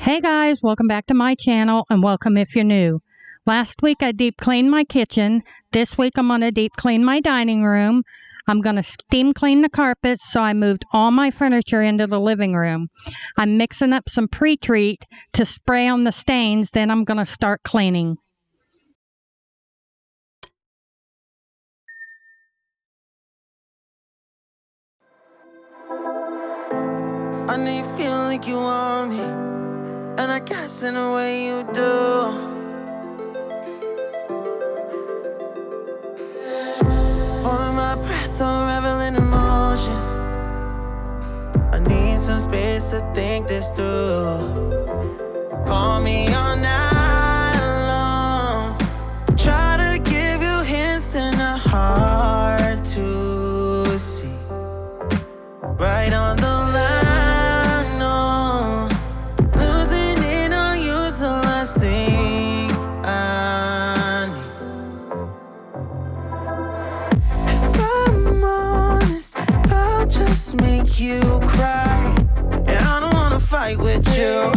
Hey guys, welcome back to my channel and welcome if you're new. Last week I deep cleaned my kitchen. This week I'm going to deep clean my dining room. I'm going to steam clean the carpets, so I moved all my furniture into the living room. I'm mixing up some pre-treat to spray on the stains, then I'm going to start cleaning. I know you feel like you want me, and I guess in a way you do. Holding my breath, unraveling emotions. I need some space to think this through. Call me all night long. Try to give you hints and a hard to see. Right on the line, no. Losing it on you's the last thing I need. If I'm honest, I'll just make you cry. And I don't wanna fight with you.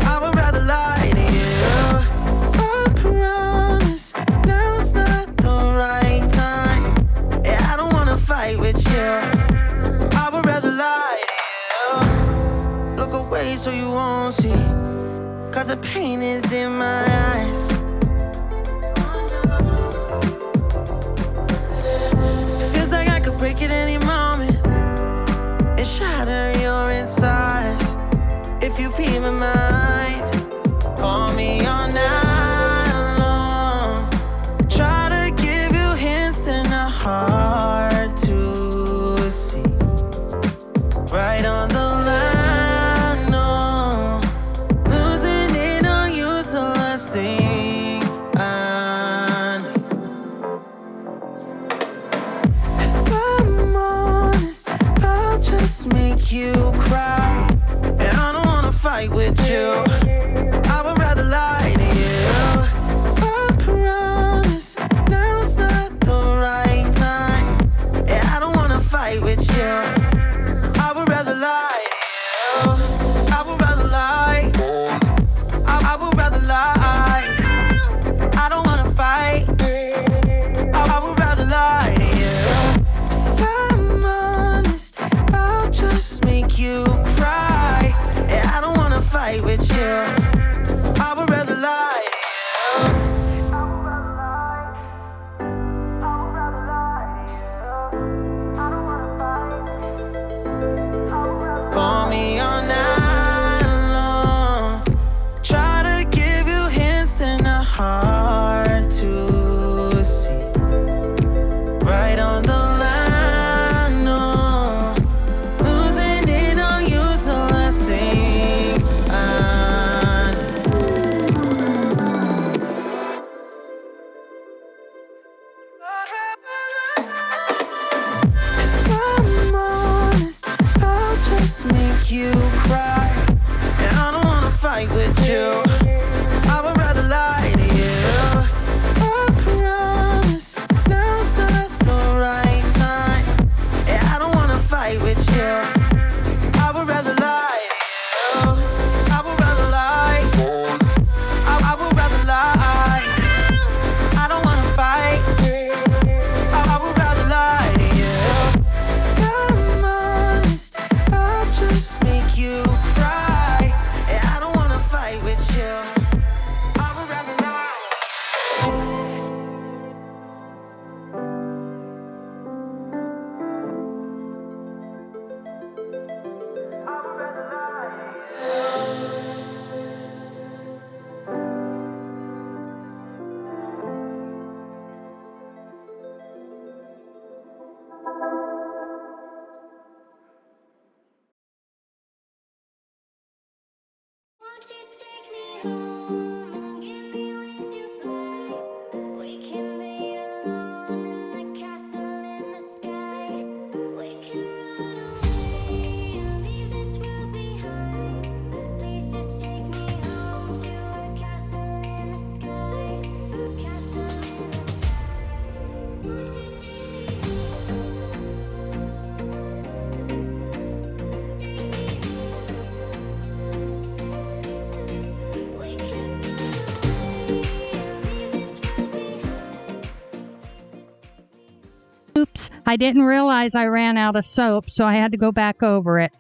I would rather lie to you. I promise, now's not the right time. And I don't wanna fight with you. I would rather lie to you. Look away so you won't see, 'cause the pain is in my eyes. Feels like I could break at any moment and shatter your insides. If you feel my mind, call me all night long. Try to give you hints and a hard to see. Right on the line, no. Losing it on you's the last thing I need. If I'm honest, I'll just make you cry. And I don't wanna fight with you. I would rather lie to you. I promise, now's not the right time. And I don't wanna fight with you. I would rather lie to you. I would rather lie. I would rather lie. I don't wanna fight. I would rather lie to you. If I'm honest, I'll just make you cry. And I don't wanna fight with you. I would rather lie to you. I would rather lie. I would rather lie to you. I don't wanna fight. Call me all night long. Try to give you hints and a hard to see. Right on the line, no. Losing it on you's the last thing I need. If I'm honest, I'll just make you cry. And I don't wanna fight with you. I would rather lie to you. I promise, now's not the right time. And I don't wanna fight with you. I would rather lie to you. I would rather lie. I would rather lie. I don't wanna fight. I would rather lie to you. I'm honest, I'll just make you cry. And I don't wanna fight with you. I would rather lie. I would rather lie. Won't you take me home and give me wings to fly? We can be alone in the castle in the sky. We can run away and leave this world behind. Please just take me home to a castle in the sky. Castle in the sky. Won't you take me home? Take me home. I didn't realize I ran out of soap, so I had to go back over it.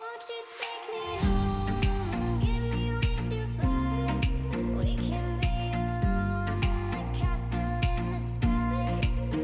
Won't you take me home? Give me wings to fly. We can be alone in the castle in the sky.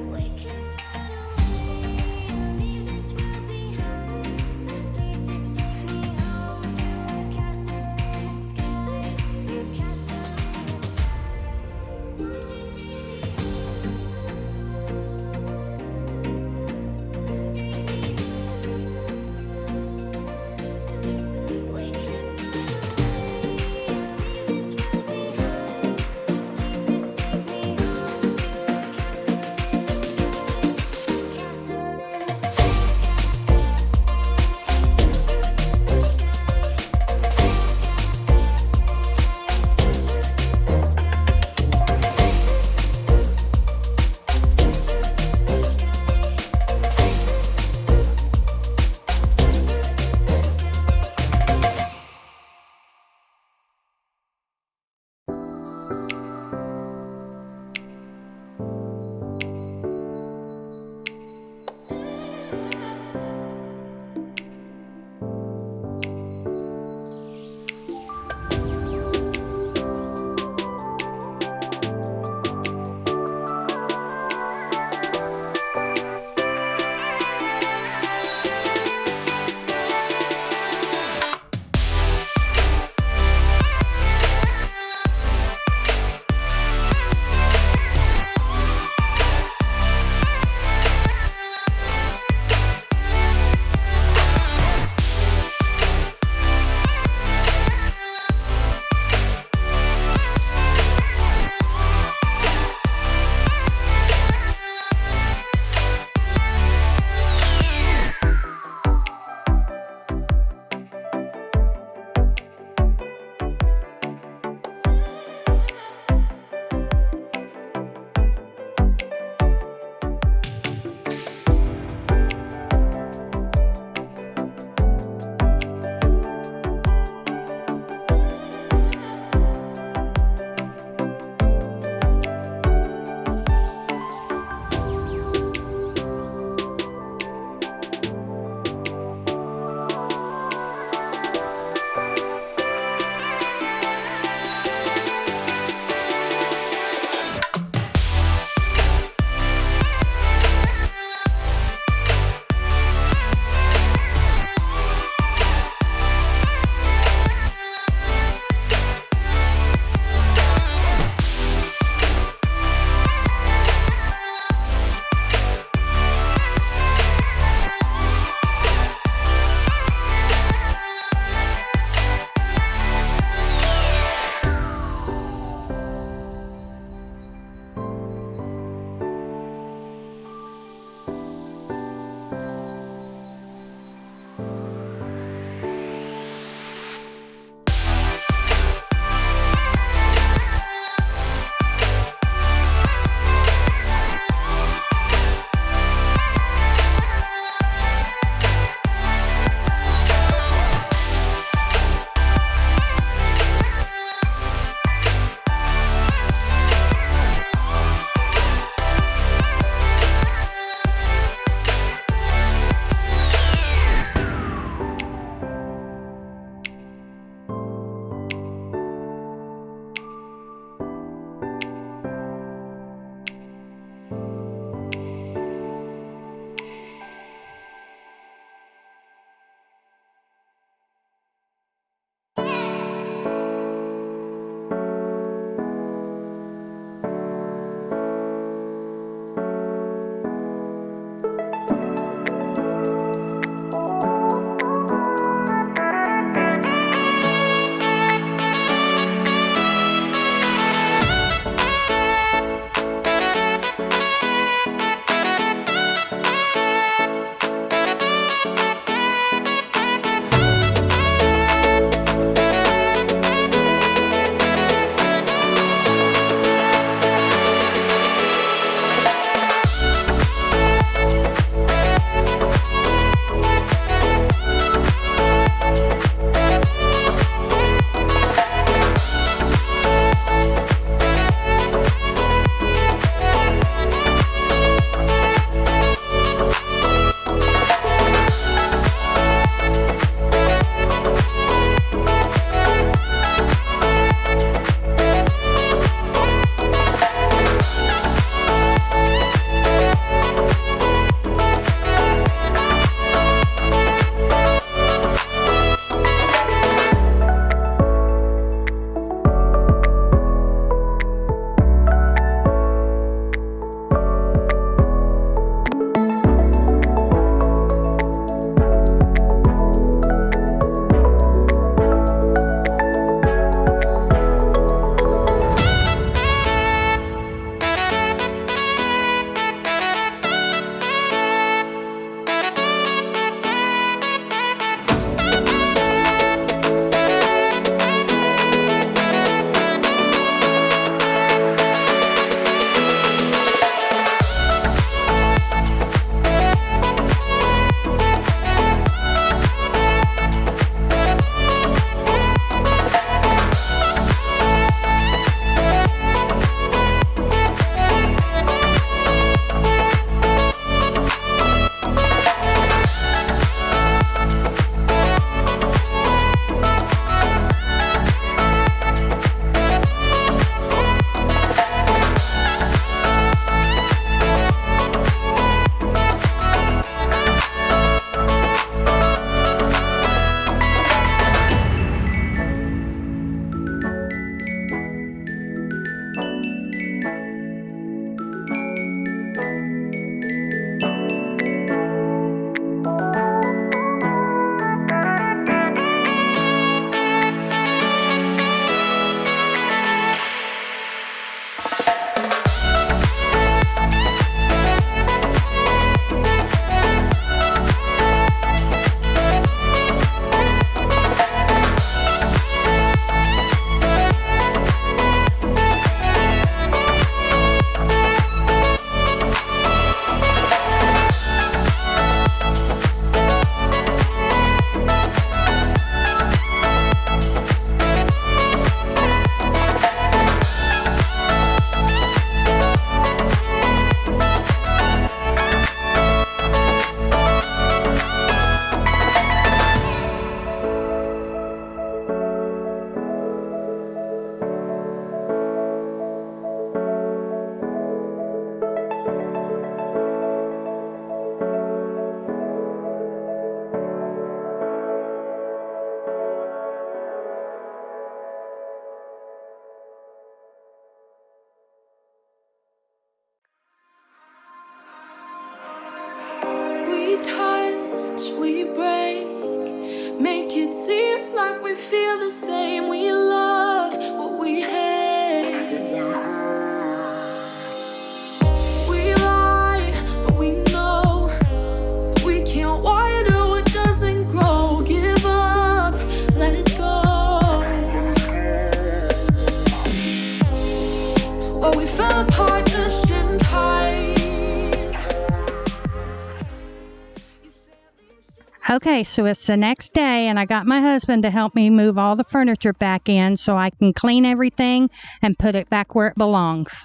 Okay, so it's the next day, and I got my husband to help me move all the furniture back in so I can clean everything and put it back where it belongs.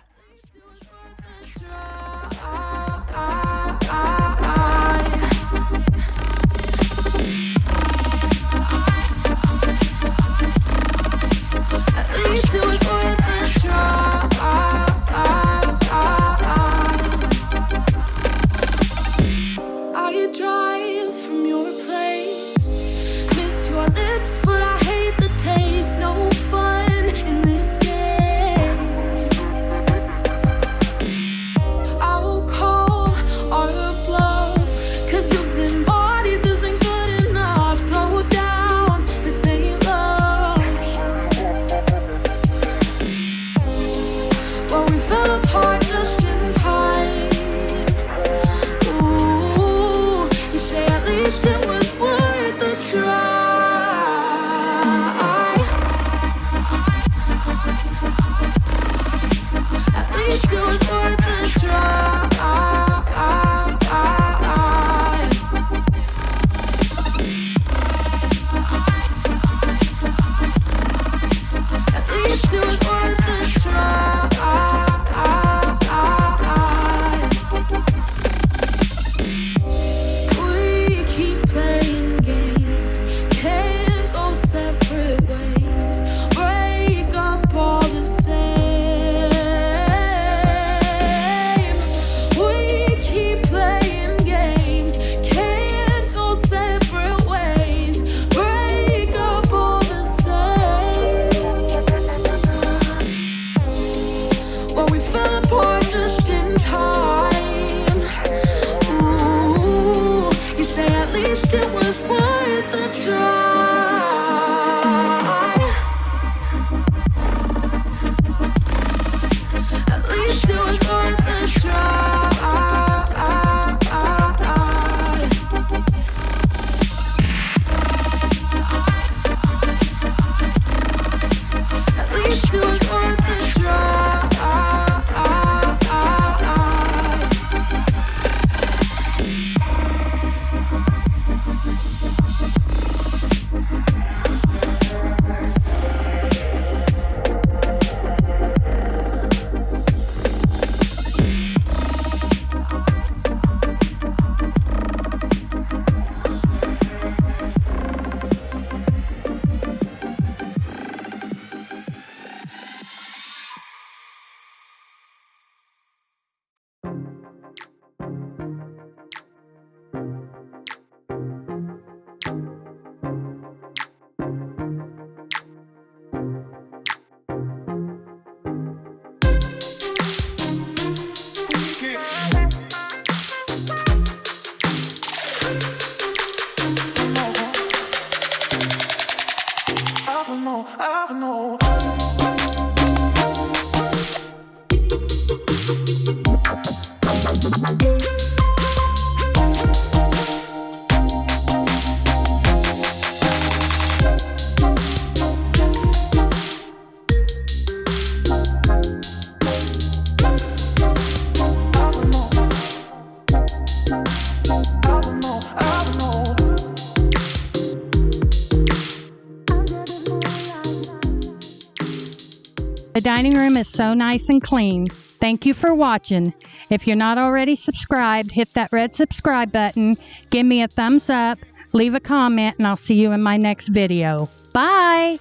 At least it was worth a try. I drive from your place, miss your lips, but I hate the taste. No fun in this game. I will call our bluff, 'cause using bodies isn't good enough. Slow down, this ain't love. Well, we fell apart just in time. Ooh, you say at least it was worth the try. At least it was worth the try. At least it was worth the try. We keep playing games, can't go separate ways, break up all the same. We keep playing games, can't go separate ways, break up all the same. Well, we fell apart just in time. Ooh, you say at least it was worth the try. At least it was worth the try. At least it was worth the try. I know. The dining room is so nice and clean. Thank you for watching. If you're not already subscribed, hit that red subscribe button, give me a thumbs up, leave a comment, and I'll see you in my next video. Bye!